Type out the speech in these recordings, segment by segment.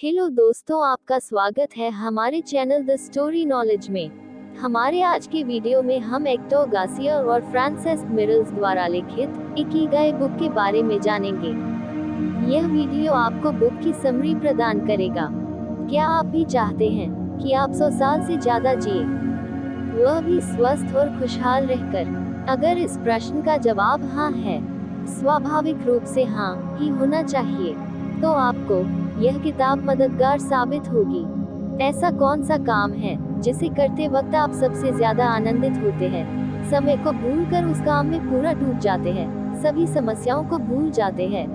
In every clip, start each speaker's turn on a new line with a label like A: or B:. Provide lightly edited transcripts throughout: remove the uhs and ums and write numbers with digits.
A: Hello दोस्तों, आपका स्वागत है हमारे चैनल द स्टोरी नॉलेज में। हमारे आज के वीडियो में हम एक्टर गार्सिया और फ्रांसेस्क मिरल्स द्वारा लिखित इकिगाई बुक के बारे में जानेंगे। यह वीडियो आपको बुक की समरी प्रदान करेगा। क्या आप भी चाहते हैं कि आप 100 साल से ज्यादा जिए, वह भी स्वस्थ और खुशहाल रहकर? अगर इस प्रश्न का जवाब हाँ है, स्वाभाविक रूप से हाँ ही होना चाहिए, तो आपको यह किताब मददगार साबित होगी। ऐसा कौन सा काम है जिसे करते वक्त आप सबसे ज्यादा आनंदित होते हैं, समय को भूलकर उस काम में पूरा डूब जाते हैं, सभी समस्याओं को भूल जाते हैं?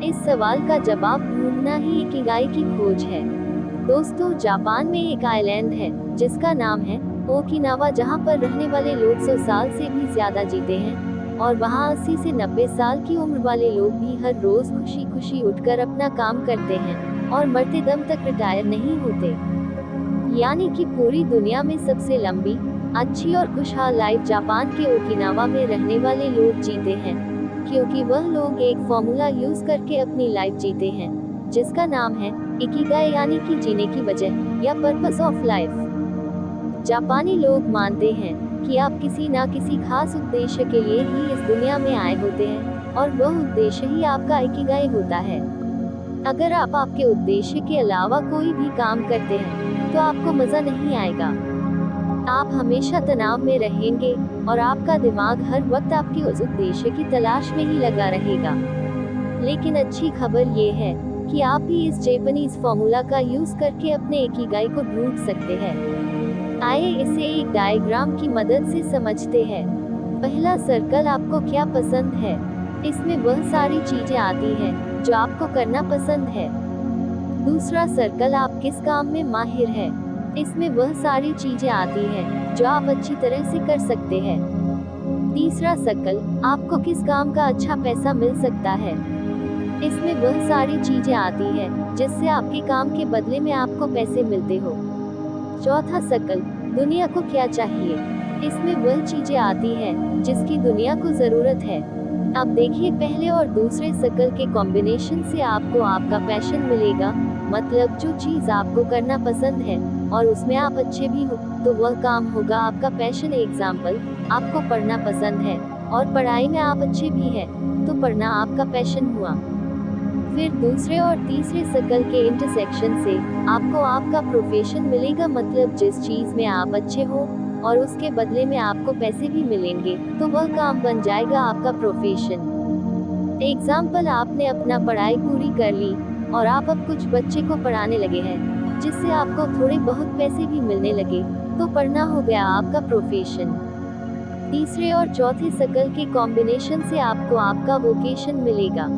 A: इस सवाल का जवाब ढूंढना ही इकिगाई की खोज है। दोस्तों, जापान में एक आइलैंड है जिसका नाम है ओकिनावा, जहाँ पर रहने वाले लोग 100 साल से भी ज्यादा जीते हैं और वहाँ 80 से 90 साल की उम्र वाले लोग भी हर रोज खुशी खुशी उठकर अपना काम करते हैं और मरते दम तक रिटायर नहीं होते। यानी कि पूरी दुनिया में सबसे लंबी, अच्छी और खुशहाल लाइफ जापान के ओकिनावा में रहने वाले लोग जीते हैं, क्योंकि वह लोग एक फॉर्मूला यूज करके अपनी लाइफ जीते हैं जिसका नाम है इकिगाई, यानी कि जीने की वजह या पर्पस ऑफ लाइफ। जापानी लोग मानते हैं कि आप किसी ना किसी खास उद्देश्य के लिए ही इस दुनिया में आए होते हैं और वह उद्देश्य ही आपका इकिगाई होता है। अगर आप आपके उद्देश्य के अलावा कोई भी काम करते हैं तो आपको मजा नहीं आएगा। आप हमेशा तनाव में रहेंगे और आपका दिमाग हर वक्त आपके उस उद्देश्य की तलाश में ही लगा रहेगा। लेकिन अच्छी खबर ये है कि आप भी इस जापानीज फॉर्मूला का यूज करके अपने इकिगाई को ढूंढ सकते हैं। आइए इसे एक डायग्राम की मदद से समझते हैं। पहला सर्कल आपको क्या पसंद है, इसमें वह सारी चीजें आती हैं जो आपको करना पसंद है। दूसरा सर्कल आप किस काम में माहिर है, इसमें वह सारी चीजें आती हैं जो आप अच्छी तरह से कर सकते हैं। तीसरा सर्कल आपको किस काम का अच्छा पैसा मिल सकता है, इसमें वह सारी चीजें आती हैं जिससे आपके काम के बदले में आपको पैसे मिलते हो। चौथा सर्कल दुनिया को क्या चाहिए, इसमें वह चीजें आती हैं जिसकी दुनिया को जरूरत है। अब देखिए, पहले और दूसरे सर्कल के कॉम्बिनेशन से आपको आपका पैशन मिलेगा, मतलब जो चीज आपको करना पसंद है और उसमें आप अच्छे भी हो तो वह काम होगा आपका पैशन। एग्जाम्पल, आपको पढ़ना पसंद है और पढ़ाई में आप अच्छे भी हैं तो पढ़ना आपका पैशन हुआ। फिर दूसरे और तीसरे सर्कल के इंटरसेक्शन से आपको आपका प्रोफेशन मिलेगा, मतलब जिस चीज में आप अच्छे हो और उसके बदले में आपको पैसे भी मिलेंगे तो वह काम बन जाएगा आपका प्रोफेशन। एग्जाम्पल, आपने अपना पढ़ाई पूरी कर ली और आप अब कुछ बच्चे को पढ़ाने लगे हैं जिससे आपको थोड़े बहुत पैसे भी मिलने लगे तो पढ़ना हो गया आपका प्रोफेशन। तीसरे और चौथे सर्कल के कॉम्बिनेशन से आपको आपका वोकेशन मिलेगा,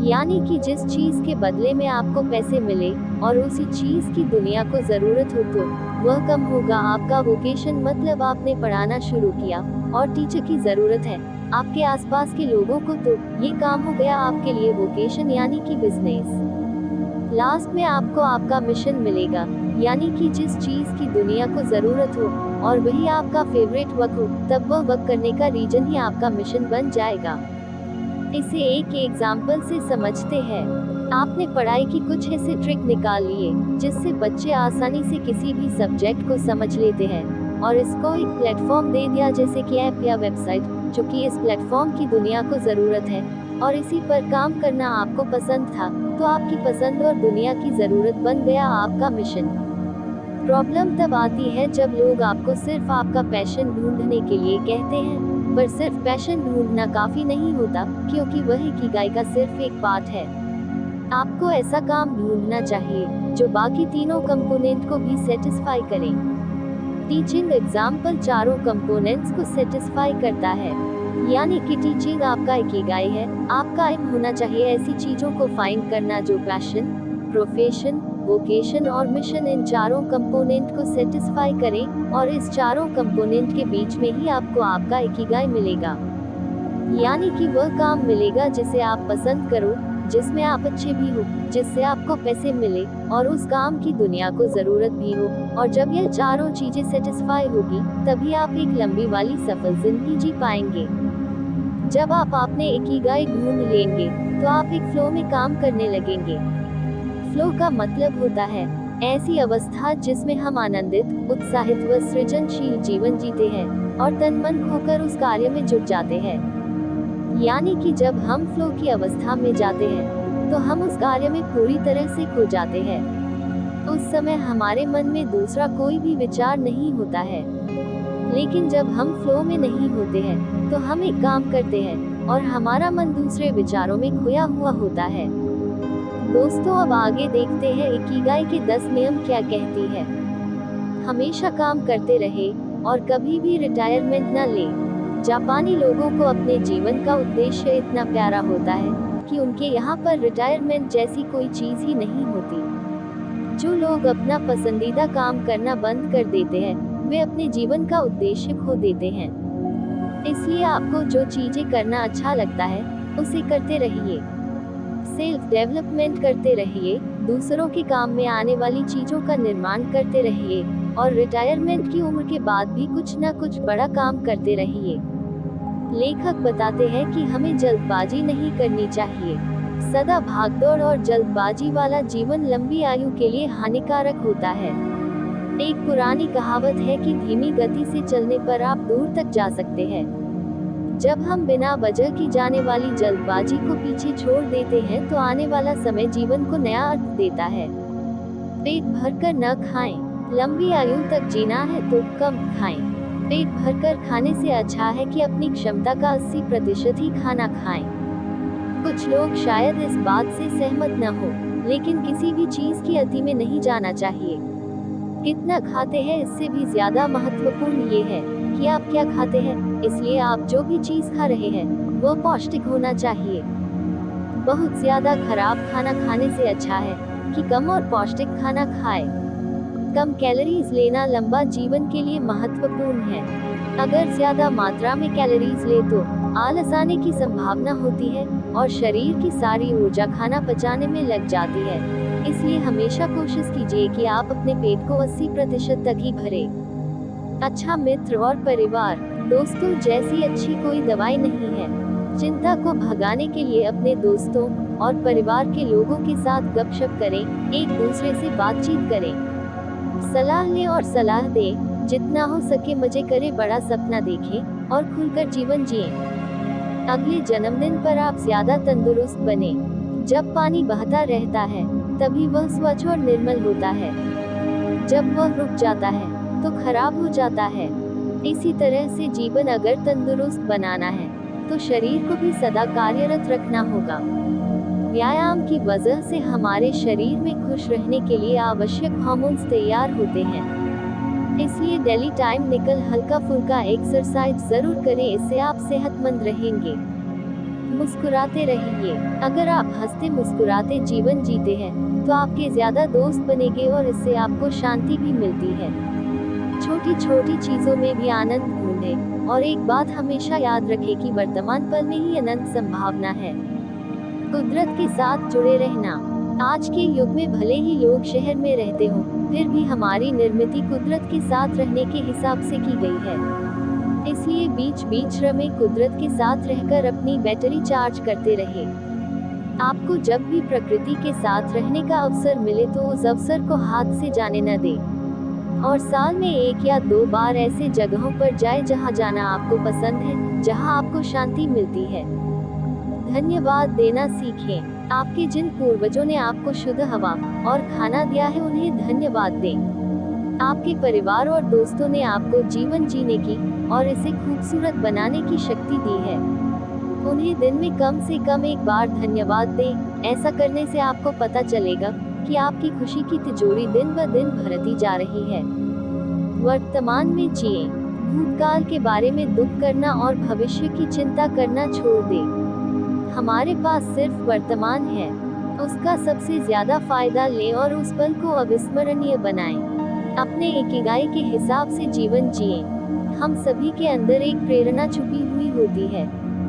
A: यानी कि जिस चीज के बदले में आपको पैसे मिले और उसी चीज की दुनिया को जरूरत हो तो वह कम होगा आपका वोकेशन। मतलब आपने पढ़ाना शुरू किया और टीचर की जरूरत है आपके आसपास के लोगों को तो ये काम हो गया आपके लिए वोकेशन, यानी कि बिजनेस। लास्ट में आपको आपका मिशन मिलेगा, यानी कि जिस चीज की दुनिया को जरूरत हो और वही आपका फेवरेट वर्क हो, तब वह वर्क करने का रीजन ही आपका मिशन बन जाएगा। इसे एक एग्जाम्पल से समझते हैं। आपने पढ़ाई की कुछ ऐसे ट्रिक निकाल लिए जिससे बच्चे आसानी से किसी भी सब्जेक्ट को समझ लेते हैं और इसको एक प्लेटफॉर्म दे दिया, जैसे कि ऐप या वेबसाइट, जो कि इस प्लेटफॉर्म की दुनिया को जरूरत है और इसी पर काम करना आपको पसंद था तो आपकी पसंद और दुनिया की जरूरत बन गया आपका मिशन। प्रॉब्लम तब आती है जब लोग आपको सिर्फ आपका पैशन ढूंढने के लिए कहते हैं, पर सिर्फ पैशन ढूंढना काफी नहीं होता, क्योंकि वह इकिगाई का सिर्फ एक पार्ट है। आपको ऐसा काम ढूंढना चाहिए जो बाकी तीनों कंपोनेंट को भी सेटिस्फाई करे। टीचिंग एग्जाम्पल चारों कंपोनेंट्स को सेटिस्फाई करता है, यानी कि टीचिंग आपका इकिगाई है। आपका एम होना चाहिए ऐसी चीजों को फाइंड करना जो पैशन, प्रोफेशन, वोकेशन और मिशन इन चारों कंपोनेंट को सेटिस्फाई करें और इस चारों कंपोनेंट के बीच में ही आपको आपका इकिगाई मिलेगा, यानी कि वह काम मिलेगा जिसे आप पसंद करो, जिसमें आप अच्छे भी हो, जिससे आपको पैसे मिले और उस काम की दुनिया को जरूरत भी हो। और जब यह चारों चीजें सेटिस्फाई होगी तभी आप एक लंबी वाली सफल जिंदगी जी पाएंगे। जब आप अपने इकिगाई ढूंढ लेंगे तो आप एक फ्लो में काम करने लगेंगे। फ्लो का मतलब होता है ऐसी अवस्था जिसमें हम आनंदित, उत्साहित व सृजनशील जीवन जीते हैं और तन मन खोकर उस कार्य में जुट जाते हैं। यानी कि जब हम फ्लो की अवस्था में जाते हैं तो हम उस कार्य में पूरी तरह से खो जाते हैं। उस समय हमारे मन में दूसरा कोई भी विचार नहीं होता है। लेकिन जब हम फ्लो में नहीं होते हैं तो हम एक काम करते हैं और हमारा मन दूसरे विचारों में खोया हुआ होता है। दोस्तों, अब आगे देखते हैं इकिगाई के 10 नियम क्या कहती है। हमेशा काम करते रहे और कभी भी रिटायरमेंट न ले। जापानी लोगों को अपने जीवन का उद्देश्य इतना प्यारा होता है कि उनके यहाँ पर रिटायरमेंट जैसी कोई चीज ही नहीं होती। जो लोग अपना पसंदीदा काम करना बंद कर देते हैं वे अपने जीवन का उद्देश्य खो देते हैं। इसलिए आपको जो चीजें करना अच्छा लगता है उसे करते रहिए, सेल्फ डेवलपमेंट करते रहिए, दूसरों के काम में आने वाली चीजों का निर्माण करते रहिए और रिटायरमेंट की उम्र के बाद भी कुछ न कुछ बड़ा काम करते रहिए। लेखक बताते हैं कि हमें जल्दबाजी नहीं करनी चाहिए। सदा भागदौड़ और जल्दबाजी वाला जीवन लंबी आयु के लिए हानिकारक होता है। एक पुरानी कहावत है कि धीमी गति से चलने पर आप दूर तक जा सकते हैं। जब हम बिना वजह की जाने वाली जल्दबाजी को पीछे छोड़ देते हैं तो आने वाला समय जीवन को नया अर्थ देता है। पेट भरकर न खाएं। लंबी आयु तक जीना है तो कम खाएं। पेट भरकर खाने से अच्छा है कि अपनी क्षमता का 80% ही खाना खाएं। कुछ लोग शायद इस बात से सहमत न हो, लेकिन किसी भी चीज की अति में नहीं जाना चाहिए। कितना खाते हैं इससे भी ज्यादा महत्वपूर्ण ये है कि आप क्या खाते हैं। इसलिए आप जो भी चीज खा रहे हैं वो पौष्टिक होना चाहिए। बहुत ज्यादा खराब खाना खाने से अच्छा है कि कम और पौष्टिक खाना खाएं। कम कैलोरीज लेना लंबा जीवन के लिए महत्वपूर्ण है। अगर ज्यादा मात्रा में कैलोरीज ले तो आलस आने की संभावना होती है और शरीर की सारी ऊर्जा खाना पचाने में लग जाती है। इसलिए हमेशा कोशिश कीजिए कि आप अपने पेट को 80% तक ही भरें। अच्छा मित्र और परिवार, दोस्तों जैसी अच्छी कोई दवाई नहीं है। चिंता को भगाने के लिए अपने दोस्तों और परिवार के लोगों के साथ गपशप करें, एक दूसरे से बातचीत करें, सलाह लें और सलाह दें। जितना हो सके मजे करें, बड़ा सपना देखें और खुलकर जीवन जिएं। अगले जन्मदिन पर आप ज्यादा तंदुरुस्त बने। जब पानी बहता रहता है तभी वह स्वच्छ और निर्मल होता है। जब वह रुक जाता है तो खराब हो जाता है। इसी तरह से जीवन अगर तंदुरुस्त बनाना है तो शरीर को भी सदा कार्यरत रखना होगा। व्यायाम की वजह से हमारे शरीर में खुश रहने के लिए आवश्यक हार्मोन्स तैयार होते हैं। इसलिए डेली टाइम निकल हल्का फुल्का एक्सरसाइज जरूर करें, इससे आप सेहतमंद रहेंगे। मुस्कुराते रहिए। अगर आप हंसते मुस्कुराते जीवन जीते हैं तो आपके ज्यादा दोस्त बनेंगे और इससे आपको शांति भी मिलती है। छोटी छोटी चीजों में भी आनंद ढूंढें और एक बात हमेशा याद रखें कि वर्तमान पल में ही अनंत संभावना है। कुदरत के साथ जुड़े रहना। आज के युग में भले ही लोग शहर में रहते हों, फिर भी हमारी निर्मित कुदरत के साथ रहने के हिसाब से की गई है। इसलिए बीच बीच में कुदरत के साथ रहकर अपनी बैटरी चार्ज करते रहे। आपको जब भी प्रकृति के साथ रहने का अवसर मिले तो उस अवसर को हाथ से जाने न दें और साल में 1 या 2 बार ऐसे जगहों पर जाए जहां जाना आपको पसंद है, जहां आपको शांति मिलती है। धन्यवाद देना सीखें। आपके जिन पूर्वजों ने आपको शुद्ध हवा और खाना दिया है उन्हें धन्यवाद दें। आपके परिवार और दोस्तों ने आपको जीवन जीने की और इसे खूबसूरत बनाने की शक्ति दी है। उन्हें दिन में कम से कम 1 बार धन्यवाद दें। ऐसा करने से आपको पता चलेगा कि आपकी खुशी की तिजोरी दिन ब दिन भरती जा रही है। वर्तमान में जिएं। भूतकाल के बारे में दुख करना और भविष्य की चिंता करना छोड़ दें। हमारे पास सिर्फ वर्तमान है, उसका सबसे ज्यादा फायदा लें और उस पल को अविस्मरणीय बनाएं। अपने इकिगाई के हिसाब से जीवन जिएं। हम सभी के अंदर एक प्रेरणा छुपी हुई होती है।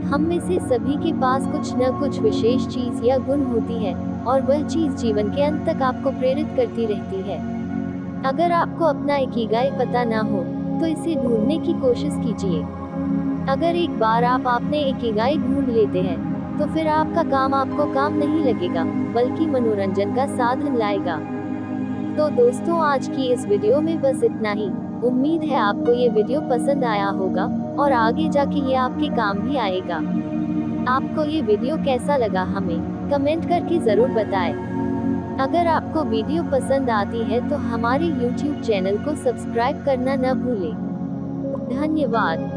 A: हम में से सभी के पास कुछ न कुछ विशेष चीज या गुण होती है और वह चीज जीवन के अंत तक आपको प्रेरित करती रहती है। अगर आपको अपना इकिगाई पता ना हो तो इसे ढूंढने की कोशिश कीजिए। अगर एक बार आप अपने इकिगाई ढूंढ लेते हैं तो फिर आपका काम आपको काम नहीं लगेगा, बल्कि मनोरंजन का साधन लाएगा। तो दोस्तों, आज की इस वीडियो में बस इतना ही। उम्मीद है आपको ये वीडियो पसंद आया होगा और आगे जाके ये आपके काम भी आएगा। आपको ये वीडियो कैसा लगा हमें कमेंट करके जरूर बताएं। अगर आपको वीडियो पसंद आती है तो हमारे YouTube चैनल को सब्सक्राइब करना न भूलें। धन्यवाद।